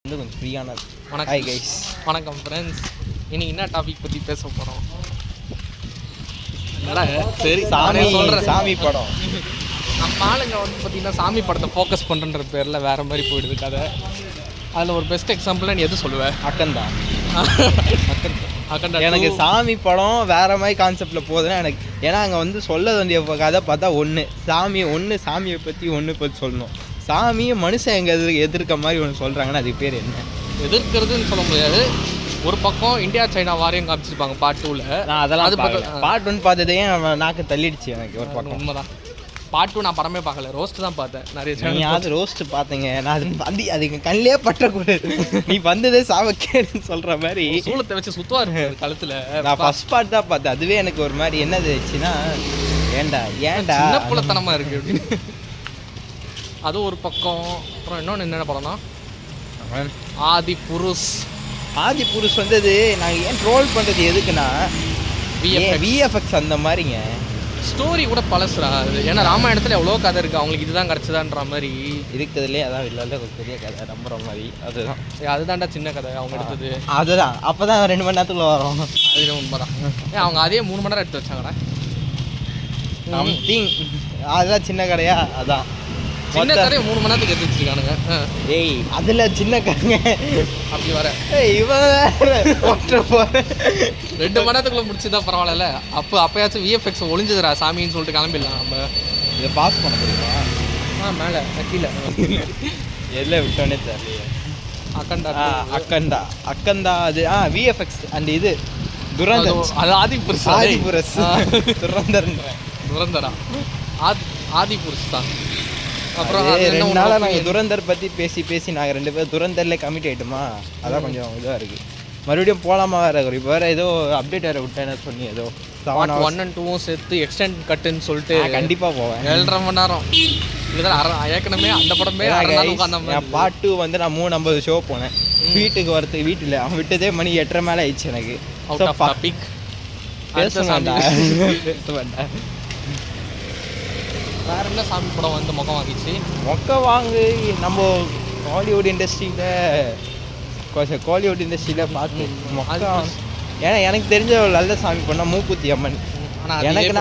வந்து கொஞ்சம் ஃப்ரீயான. வணக்கம். Hi guys. வணக்கம் ஃப்ரெண்ட்ஸ். இன்னைக்கு என்ன டாபிக் பற்றி பேச போகிறோம்? சரி, சாமி படம். நம்ம ஆளுங்க வந்து பார்த்திங்கன்னா சாமி படத்தை ஃபோக்கஸ் பண்ணுற பேரில் வேறு மாதிரி போயிடுது கதை. அதில் ஒரு பெஸ்ட் எக்ஸாம்பிளாக நீ எது சொல்லுவேன்? அக்கந்தா. அக்கண்டா எனக்கு சாமி படம் வேறு மாதிரி கான்செப்டில் போகுதுன்னா எனக்கு, ஏன்னா அங்கே வந்து சொல்ல வேண்டிய கதை பார்த்தா சாமியை பற்றி பற்றி சொல்லணும். சாமியை மனுஷன் எங்கள் எதிர்க்க மாதிரி ஒன்று சொல்கிறாங்கன்னா அதுக்கு பேர் என்ன? எதிர்க்கிறதுன்னு சொல்ல முடியாது. ஒரு பக்கம் இந்தியா சைனா வாரியம் காமிச்சிருப்பாங்க பார்ட் 2ல். நான் அதெல்லாம் அது பார்ட் 1 பார்த்ததே நாக்கு தள்ளிடுச்சு எனக்கு. ஒரு பக்கம் உண்மைதான். பார்ட் 2 நான் படமே பார்க்கல, ரோஸ்ட் தான் பார்த்தேன். நிறைய ரோஸ்ட் பார்த்தீங்க. நான் அதுக்கு கண்ணிலே பற்றக்கூடாது. நீ வந்ததே சாவக்கேன்னு சொல்கிற மாதிரி சூளத்தை வச்சு சுற்றுவார் கழுத்தில். நான் ஃபர்ஸ்ட் பார்ட் தான் பார்த்தேன். அதுவே எனக்கு ஒரு மாதிரி என்னது ஆச்சுன்னா, ஏன்டா சின்ன புலத்தனமாக இருக்குது அப்படின்னு. அது ஒரு பக்கம். அப்புறம் இன்னொன்று என்னென்ன படம்னா ஆதி புருஷ் வந்தது. நாங்கள் ஏன் ட்ரோல் பண்ணுறது எதுக்குன்னா விஎஃப்எக்ஸ் அந்த மாதிரிங்க. ஸ்டோரி கூட பழசுறா அது. ஏன்னா ராமாயணத்தில் எவ்வளோ கதை இருக்குது, அவங்களுக்கு இதுதான் கிடச்சதான்ற மாதிரி இருக்கிறதுலே அதான் இல்லை ஒரு பெரிய கதை நம்புற மாதிரி. அதுதான்டா சின்ன கதை அவங்க எடுத்தது. அதுதான் அப்போ தான் 2 மணி நேரத்துக்குள்ள வரும். அது உண்மைதான். அவங்க அதே 3 மணி நேரம் எடுத்து வச்சாங்கடா. அதுதான் சின்ன கதையா? அதான் சின்ன கதையை 3 மணி நேரத்துக்கு எடுத்து வச்சிருக்கானுங்க. ஏய் அதில் சின்ன கதைங்க அப்படி வர இவன் 2 மணி நேரத்துக்குள்ள முடிச்சுதான் பரவாயில்ல. அப்போயாச்சும் விஎஃப்எக்ஸ் ஒளிஞ்சதுரா சாமின்னு சொல்லிட்டு கிளம்பிடலாம். நம்ம இதை பாஸ் பண்ண முடியுமா? மேலே கீழே எல்லாம் விட்டோன்னே தெரியல. அக்கந்தா அது விஎஃப்எக்ஸ் அண்ட் இது துரந்தர். அது ஆதிபுருஷ் துரந்தரா ஆதிபுருஷ் தான். அப்புறம் 2 நாளாக நாங்கள் துரந்தர் பற்றி பேசி நாங்கள் 2 பேரும் துரந்தர்லேயே கமிட் ஆகிட்டோமா. அதான் கொஞ்சம் இதாக இருக்குது. மறுபடியும் போகலாமா வேறு இப்போ வேறு ஏதோ அப்டேட் வேறு விட்டேன்னு சொன்னி ஏதோ 1 and 2 சேர்த்து எக்ஸ்டெண்ட் கட்டுன்னு சொல்லிட்டு கண்டிப்பாக போவேன். 7.5 மணி நேரம். இதுதான் ஏற்கனவே அந்த படமே பார்ட் 2 வந்து நான் 350 ஷோ போனேன். வீட்டில் அவன் விட்டதே மணி 8:30 மேலே ஆயிடுச்சு எனக்கு. வேற என்ன சாமி படம் வந்து மொக்க வாங்கி நம்ம காலிவுட் இண்டஸ்ட்ரியில் பார்த்து மொக்க. ஏன்னா எனக்கு தெரிஞ்ச ஒரு நல்ல சாமி பண்ணால் மூக்குத்தி அம்மன். எனக்கு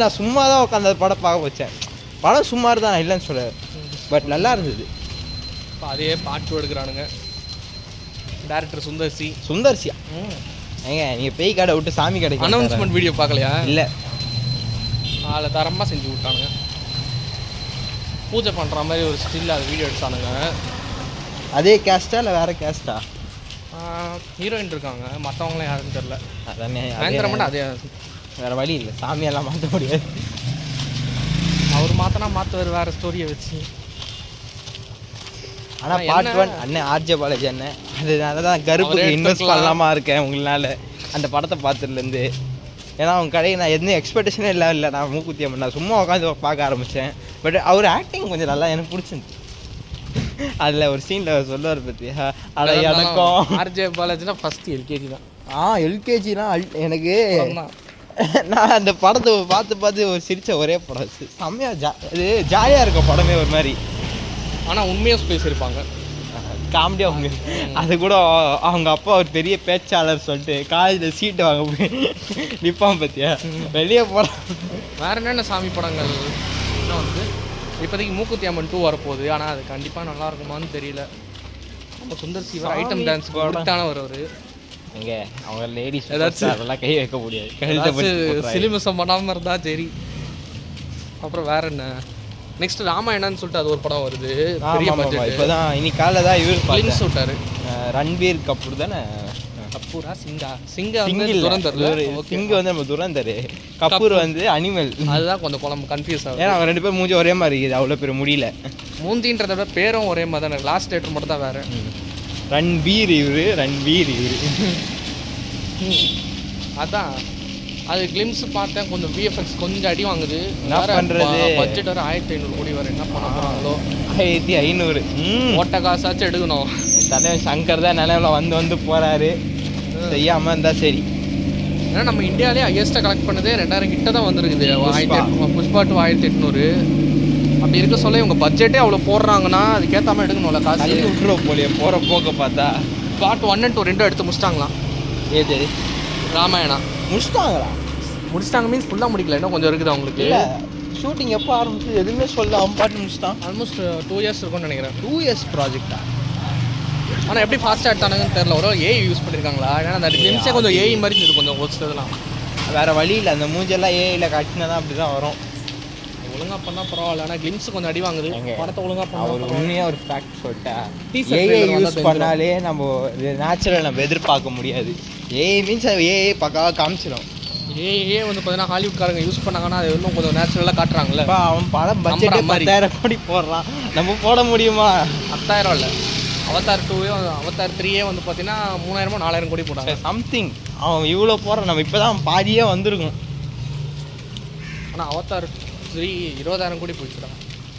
நான் சும்மா தான் உட்காந்து அந்த படம் பார்க்க வச்சேன். படம் சுமார் தான், இல்லைன்னு சொல்ல, பட் நல்லா இருந்தது. இப்போ அதே பார்ட் 2 எடுக்கிறானுங்க. டேரக்டர் சுந்தர்சியா ஏங்க நீங்கள் பேய் கடை விட்டு சாமி கடை அனௌன்ஸ்மெண்ட் வீடியோ பார்க்கலையா? இல்லை, அதில் தரமாக செஞ்சு விட்டானுங்க. பூஜை பண்ணுற மாதிரி ஒரு ஸ்டில் அது வீடியோ எடுத்தானுங்க. அதே கேஸ்டா இல்லை வேறு கேஸ்டா? ஹீரோயின் இருக்காங்க, மற்றவங்களாம் யாருன்னு தெரில. அதானே பயங்கரமான அதே வேறு வழி இல்லை, சாமியெல்லாம் மாற்ற முடியாது. அவர் மாற்றுவார் வேறு ஸ்டோரியை வச்சு. ஆனால் பார்ட் 1 அண்ணன் ஆர்ஜே பாலாஜி அண்ணன் அதனால தான் கருப்புக்கு இன்வெஸ்ட் பண்ணலாமா இருக்கேன் உங்களால் அந்த படத்தை பார்த்துலேருந்து. ஏன்னா அவங்க கடையை நான் எதுவும் எக்ஸ்பெக்டேஷனே இல்லை. நான் மூக்குத்தி அம்மன் நான் சும்மா உட்காந்து பார்க்க ஆரம்பித்தேன். பட் அவர் ஆக்டிங் கொஞ்சம் நல்லா எனக்கு பிடிச்சிருந்துச்சு. அதில் ஒரு சீனில் சொல்லுவார் பற்றி அதை எனக்கும் ஆர்ஜே பாலாஜினா ஃபஸ்ட்டு எல்கேஜி தான். எல்கேஜிலாம் எனக்கு நான் அந்த படத்தை பார்த்து ஒரு சிரித்த ஒரே படம் செம்மையாக இது ஜாலியாக இருக்கும் படமே ஒரு மாதிரி. ஆனால் உண்மையாக பேசியிருப்பாங்க காமெடியாக அவங்க. அது கூட அவங்க அப்பா ஒரு பெரிய பேச்சாளர் சொல்லிட்டு காலேஜில் சீட்டு வாங்க போய் நிற்பான் பற்றியா வெளியே போகிறான். வேறு என்னென்ன சாமி படங்கள் இன்னும் வந்து இப்போதைக்கு மூக்குத்தி அம்மன் 2 வரப்போகுது. ஆனால் அது கண்டிப்பாக நல்லா இருக்குமான்னு தெரியல. நம்ம சுந்தர்சி ஐட்டம் டான்ஸ் கொடுத்தான வருவார். எங்கே அவங்க லேடிஸ் ஏதாச்சும் அதெல்லாம் கை வைக்க முடியாது. சிலிமிசம் பண்ணாமல் இருந்தால் சரி. அப்புறம் வேறு என்ன நெக்ஸ்ட் ராமாயணன்னு சொல்லிட்டு அது ஒரு படம் வருது. பெரிய பட்ஜெட். இப்போதான் இன்னைக்கு காலைல தான் இவர் கிளிம்ஸ் விட்டாரு. ரன்வீர் கபூர் தானே? கபூரா சிங்கா வந்து துரந்தர். சிங்கு வந்து நம்ம துரந்தர், கபூர் வந்து அனிமல். அதுதான் கொஞ்சம் குழம்பு கன்ஃபியூஸ் ஆகும். ஏன்னா அவங்க 2 பேரும் மூஞ்சி ஒரே மாதிரி இருக்குது. அவ்வளோ பேர் முடியல. மூந்தின்றத விட பேரும் ஒரே மாதிரி தான். லாஸ்ட் தேட்டர் மட்டும் தான் வேறு. ரன்வீர் இவரு அதான் அது கிளிம்ஸ் பார்த்தேன். கொஞ்சம் விஎஃப்எக்ஸ் கொஞ்சம் அடி வாங்குது. என்ன பண்ணுறது? பட்ஜெட் வர 1500 கோடி வர என்ன பண்ண போகிறாங்களோ. 1500 ஓட்ட காசாச்சும் எடுக்கணும். தலைவன் சங்கர் தான் நிலையில் வந்து போகிறாரு. செய்யாமல் இருந்தால் சரி. ஏன்னா நம்ம இந்தியாவிலே ஹையஸ்ட்டாக கலெக்ட் பண்ணதே 2000 கிட்ட தான் வந்துருக்குது. புஷ்பா 2 1800. அப்படி இருக்க சொல்ல இவங்க பட்ஜெட்டே அவ்வளோ போடுறாங்கன்னா அதுக்கேற்ற மாதிரி எடுக்கணும்ல காசு. தள்ளி விட்டுருவோம் போலியே போகிற போக்க பார்த்தா. பார்ட் 1 and 2 ரெண்டும் எடுத்து முடிச்சிட்டாங்களாம். ஏது ராமாயணா முடிச்சிட்டாங்களா? முடிச்சிட்டாங்க மீன்ஸ் ஃபுல்லாக முடிக்கல, இன்னும் கொஞ்சம் இருக்குது அவங்களுக்கு. இல்லை ஷூட்டிங் எப்போ ஆரம்பிச்சு எதுவுமே சொல்ல அவன் பாட்டு முடிச்சிட்டான். ஆல்மோஸ்ட் 2 years இருக்கும்னு நினைக்கிறேன். 2 years ப்ராஜெக்டா? ஆனால் எப்படி ஃபாஸ்ட்டாக எடுத்தானுங்கன்னு தெரியல. ஒரு ஏஐ யூஸ் பண்ணியிருக்காங்களா? ஏன்னா அந்த கிளிம்ஸே கொஞ்சம் ஏஐ மாதிரி இருந்தது கொஞ்சம் ஒரு சிலதுலாம். வேறு வழி இல்லை, அந்த மூஞ்செல்லாம் ஏஐயில் காட்டினா தான் அப்படி தான் வரும். ஒழுங்காக பண்ணால் பரவாயில்ல. ஆனால் கிளிம்ஸ் கொஞ்சம் அடி வாங்குது. படத்தை ஒழுங்காக அவர் பண்ண உண்மையாக ஒரு ஃபேக்ட் சொல்லிட்டேன். ஏஐ யூஸ் பண்ணாலே நம்ம நேச்சுரல் நம்ம எதிர்பார்க்க முடியாது. ஏஐ மீன்ஸ் ஏஐ பக்காவாக காமிச்சிடும். ஏஐயே வந்து பார்த்தீங்கன்னா ஹாலிவுட்காரங்க யூஸ் பண்ணாங்கன்னா அது இன்னும் கொஞ்சம் நேச்சுரலாக காட்டுறாங்கல்ல. அவன் படம் பட்ஜெட்டே 10,000 கோடி போடுறான், நம்ம போட முடியுமா? 10,000 இல்லை, அவதார் 2 அவதார் 3 வந்து பார்த்தீங்கன்னா 3,000 4,000 கோடி போட்டாங்க சம்திங். அவன் இவ்வளோ போடுறான், நம்ம இப்போ தான் பாதியே வந்திருக்கும். ஆனால் அவதார் 3 20,000 கோடி போயிடுச்சுடா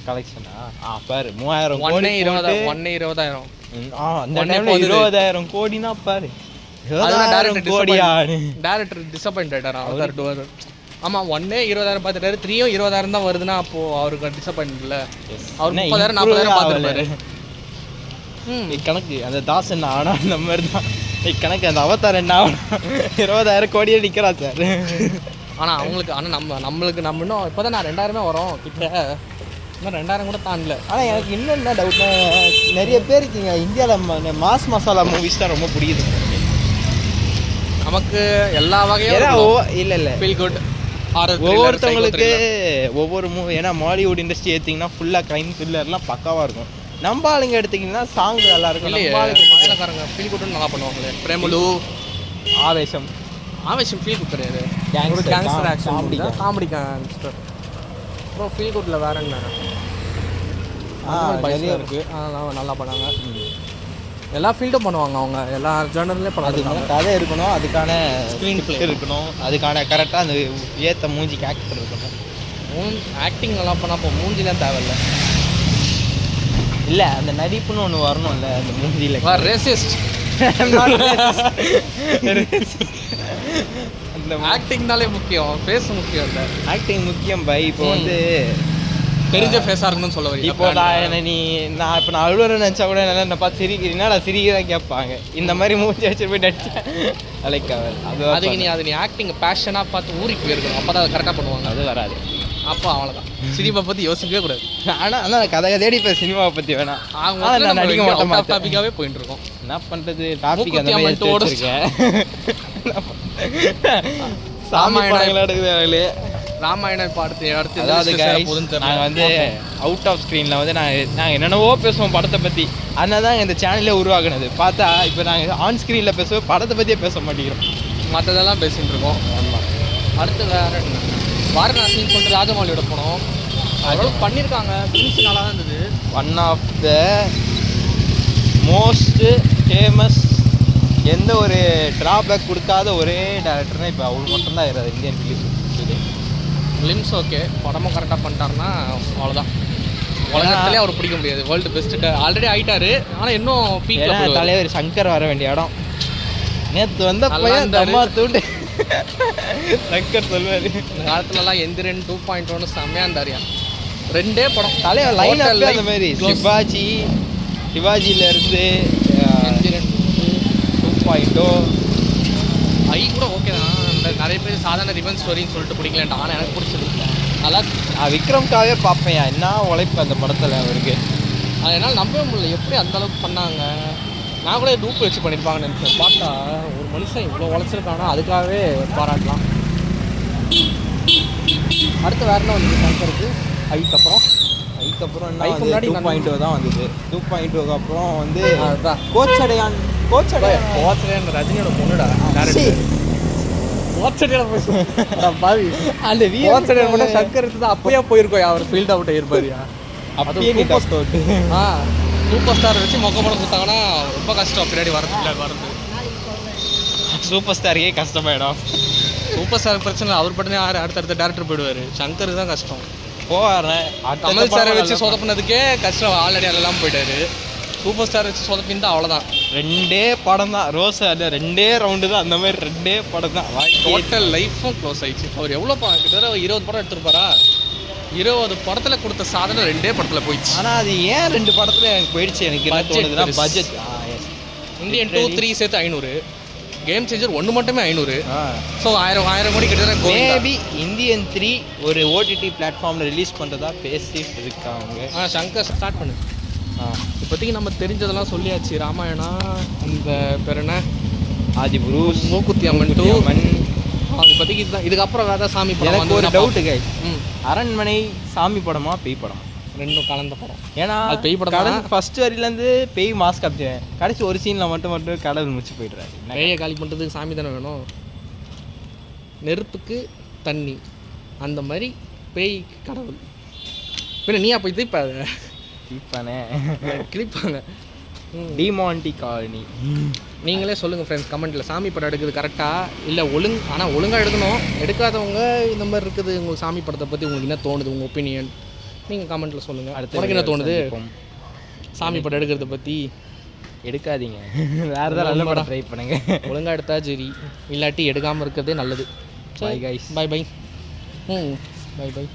கலெக்ஷனா. பாரு 3,000 ஒன்னே கோடி 20,000. அந்த டைம்ல 20,000 கோடினா பாரு. டேரக்டர் டிசப்பாயிண்ட் ஆயிட்டாரா அவதார் 2. ஆமாம், 1 20,000 பார்த்துட்டாரு, 3 20,000 தான் வருதுன்னா அப்போ அவருக்கு டிசப்பாயிண்ட் இல்லை. அவர் 30,000 40,000 பார்த்துருப்பாரு. கணக்கு அந்த தாசன் ஆனா அந்த மாதிரி தான் கணக்கு. அந்த அவதார் என்ன ஆகணும் 20,000 கோடியே நிற்கிறா சார். ஆனால் அவங்களுக்கு நம்மளுக்கு நம்ம இன்னும் இப்போ தான் 2,000 வரும் கிட்ட, இன்னும் 2,000 கூட தாண்டல. ஆனால் எனக்கு இன்னும் என்ன டவுட்னா, நிறைய பேருக்கு இங்கே இந்தியாவில் மாஸ் மசாலா மூவிஸ் தான் ரொம்ப பிடிக்குது. நமக்கு எல்லா வகையும் இல்லை ஃபீல் குட் ஒவ்வொருத்தவங்களுக்கு ஒவ்வொரு மூவி. ஏன்னா மாலிவுட் இண்டஸ்ட்ரி எடுத்திங்கன்னா ஃபுல்லாக க்ரைம் த்ரில்லர்லாம் பக்காவாக இருக்கும். நம்ம ஆளுங்க எடுத்திங்கன்னா சாங் நல்லா இருக்கும். மலையாளக்காரங்க ஃபீல் குட்னு நல்லா பண்ணுவாங்களே. பிரேமலு, ஆவேசம் ஃபீல் குட் கிடையாது, கேங்ஸ்டர் ஆக்ஷன் காமெடி கேங்ஸ்டர். அப்புறம் ஃபீல் குட்டில் வேற என்ன நிறைய இருக்குது, அதெல்லாம் நல்லா பண்ணாங்க. எல்லா ஃபீல்டும் பண்ணுவாங்க அவங்க, எல்லா ஜேர்னல்லையும் பண்ணுவாங்க. கதை இருக்கணும், அதுக்கான ஸ்க்ரீன் ப்ளே இருக்கணும், அதுக்கான கரெக்டாக அந்த ஏற்ற மூஞ்சிக்கு ஆக்டர் இருக்கணும். ஆக்டிங் நல்லா பண்ணால் இப்போ மூஞ்சிலாம் தேவையில்லை. இல்லை அந்த நடிப்புன்னு ஒன்று வரணும்ல அந்த மூஞ்சியில். ரேசிஸ்ட் அந்த ஆக்டிங்னாலே முக்கியம், ஃபேஸ் முக்கியம். இல்லை ஆக்டிங் முக்கியம் பை. இப்போ வந்து தெரிஞ்ச ஃபேஸாக இருக்கணும்னு சொல்ல வரீங்க. இப்போ நான் இப்போ நான் அழுவ நினச்சா கூட என்ன பார்த்து சிரிக்கிறீங்கன்னா நான் சிரிக்கிறதா கேட்பாங்க. இந்த மாதிரி மூஞ்சி வச்சு போய் நடிச்சேன் லைக் அதுக்கு நீ ஆக்டிங் பேஷனாக பார்த்து ஊருக்கு போயிருக்கணும், அப்போ தான் அதை கரெக்டாக பண்ணுவாங்க. அது வராது. அப்போ அவ்வளோதான், சினிமா பற்றி யோசிக்கவே கூடாது. ஆனால் கதை தேடி இப்போ சினிமாவை பற்றி வேணாம், நான் நடிக்க மாட்டேன். டாப்பிக்காகவே போயிட்டு இருக்கோம். என்ன பண்ணுறது, டாபிக் அந்த மாதிரி ஓடிச்சிருக்கேன். ராமாயணம் பாடத்தை அடுத்து அதாவது நாங்கள் வந்து அவுட் ஆஃப் ஸ்க்ரீனில் வந்து நாங்கள் என்னென்னவோ பேசுவோம் படத்தை பற்றி. அதனால தான் இந்த சேனலே உருவாக்குனது. பார்த்தா இப்போ நாங்கள் ஆன் ஸ்க்ரீனில் பேசுவோம், படத்தை பற்றியே பேச மாட்டேங்கிறோம், மற்றதெல்லாம் பேசிகிட்டு இருக்கோம். ஆமாம். அடுத்து வேறு என்ன, வாரணாசின்னு சொல்லிட்டு ராஜமௌலியோட போனோம். அதோட பண்ணியிருக்காங்க, ஃபிலிம்ஸ் நல்லா தான் இருந்தது. One of the most famous, எந்த ஒரு ட்ராபேக் கொடுக்காத ஒரே டேரக்டர்னா இப்போ அவர் மட்டும்தான் இருக்கிறார் இந்தியன் ஃபிலிம்ஸ். ஓகே, படமும் கரெக்டாக பண்ணிட்டாருன்னா அவ்வளோதான், உலகத்திலே அவர் பிடிக்க முடியாது. வேர்ல்டு பெஸ்ட்டு ஆல்ரெடி ஆகிட்டாரு, ஆனால் இன்னும் பீக்கில் தலைவர் சங்கர் வர வேண்டிய இடம். நேற்று வந்த பையன் தம்மா தூண்டு சங்கர் சொல்வார். இந்த காலத்துலலாம் எந்திரன் 2.1 செம்மையாக இருந்தாரியா. 2 படம் தலைவர் லைன் அந்த மாதிரி சிவாஜியிலேருந்து எந்திரன் 2.0 ஐ கூட ஓகே தான். நிறைய பேர் சாதாரண ரிவன் ஸ்டோரின்னு சொல்லிட்டு பிடிக்கலன்ட்டு, ஆனால் எனக்கு பிடிச்சது நல்லா. விக்ரம்காவே பார்ப்பேன், என்ன உழைப்பு அந்த படத்தில் அவருக்கு. அது என்னால் நம்பவே முடியல, எப்படி அந்த அளவுக்கு பண்ணாங்க. நான் கூட டூப் வச்சு பண்ணியிருப்பாங்கன்னு நினச்சேன். பார்த்தா ஒரு மனுஷன் இவ்வளோ உழைச்சிருக்கானா, அதுக்காகவே பாராட்டலாம். அடுத்து வேறு என்ன வந்து சங்கருக்கு அதுக்கப்புறம் முன்னாடி 2.0 தான் வந்தது. 2.0க்கு அப்புறம் வந்து கோச்சடையான் ரஜினியோட பொண்ணுடா பாவி. அந்த சங்கர் தான் அப்பயே போயிருக்கோம், அவர் ஃபீல்ட் அவுட் ஆயிருப்பாரியா. அப்படியே சூப்பர் ஸ்டார் வச்சு மொக்க படம் கொடுத்தாங்கன்னா ரொம்ப கஷ்டம் பின்னாடி வரது. சூப்பர் ஸ்டாருக்கே கஷ்டமாயிடும். சூப்பர் ஸ்டார் பிரச்சனை, அவர் படனே அடுத்தடுத்த டேரக்டர் போயிடுவார். சங்கர் தான் கஷ்டம். கமல் சாரை வச்சு சொதப்பினதுக்கே கஷ்டம், ஆல்ரெடி அதெல்லாம் போயிட்டாரு. சூப்பர் ஸ்டார் வச்சு சொதப்பின்னு தான் அவ்வளோதான். 2 படம் தான், ரோஸ் 2 ரவுண்டு தான், அந்த மாதிரி 2 படம் தான். டோட்டல் லைஃப்பும் க்ளோஸ் ஆயிடுச்சு. அவர் எவ்வளோ கிட்டத்தட்ட 20 படம் எடுத்திருப்பாரா? 20 படத்தில் கொடுத்த சாதனை 2 படத்தில் போயிடுச்சு. ஆனால் அது ஏன் 2 படத்தில் எனக்கு போயிடுச்சு எனக்கு என்ன தோணுதுன்னா பட்ஜெட். இந்தியன் 2, 3 சேர்த்து 500, கேம் சேஞ்சர் 1 மட்டுமே 500. ஸோ 1000 கோடி கிட்ட. மேபி இந்தியன் 3 ஒரு ஓடிடி பிளாட்ஃபார்மில் ரிலீஸ் பண்ணுறதா பேசி இருக்காங்க. சங்கர் ஸ்டார்ட் பண்ணு. இப்போதைக்கு நம்ம தெரிஞ்சதெல்லாம் சொல்லியாச்சு. ராமாயணா, அந்த பேர் என்ன, ஆதிபுருஷ், மூக்குத்தி அம்மன் 2. இப்போதைக்கு இதுதான். இதுக்கப்புறம் வேறு சாமி படம். எனக்கு ஒரு டவுட்டு கை, அரண்மனை சாமி படமா பேய் படம்? ரெண்டும் கலந்த படம். ஏன்னா அது பேய் படம் கடல் ஃபர்ஸ்ட் வரியிலேருந்து பேய் மாஸ்க் அப்படின் கடைசி ஒரு சீனில் மட்டும் கடல் முடிச்சு போய்ட்றாரு. பேயை காலி பண்ணுறதுக்கு சாமி தானே வேணும். நெருப்புக்கு தண்ணி, அந்த மாதிரி பேய் கடவுள். பின்ன நீயா போய் கிளிப்பாங்க. டிமாண்டி காலனி. நீங்களே சொல்லுங்கள் ஃப்ரெண்ட்ஸ் கமெண்ட்டில், சாமி படம் எடுக்கிறது கரெக்டாக இல்லை ஆனால் ஒழுங்காக எடுக்கணும். எடுக்காதவங்க இந்த மாதிரி இருக்குது. உங்களுக்கு சாமி படத்தை பற்றி உங்களுக்கு என்ன தோணுது, உங்கள் ஒப்பீனியன் நீங்கள் கமெண்ட்டில் சொல்லுங்கள். உனக்கு என்ன தோணுது சாமி படம் எடுக்கிறத பற்றி? எடுக்காதீங்க, வேறு ஏதாவது நல்ல படம் ட்ரை பண்ணுங்க. ஒழுங்காக எடுத்தா சரி, இல்லாட்டி எடுக்காமல் இருக்கிறதே நல்லது. Bye guys, bye bye. Bye by.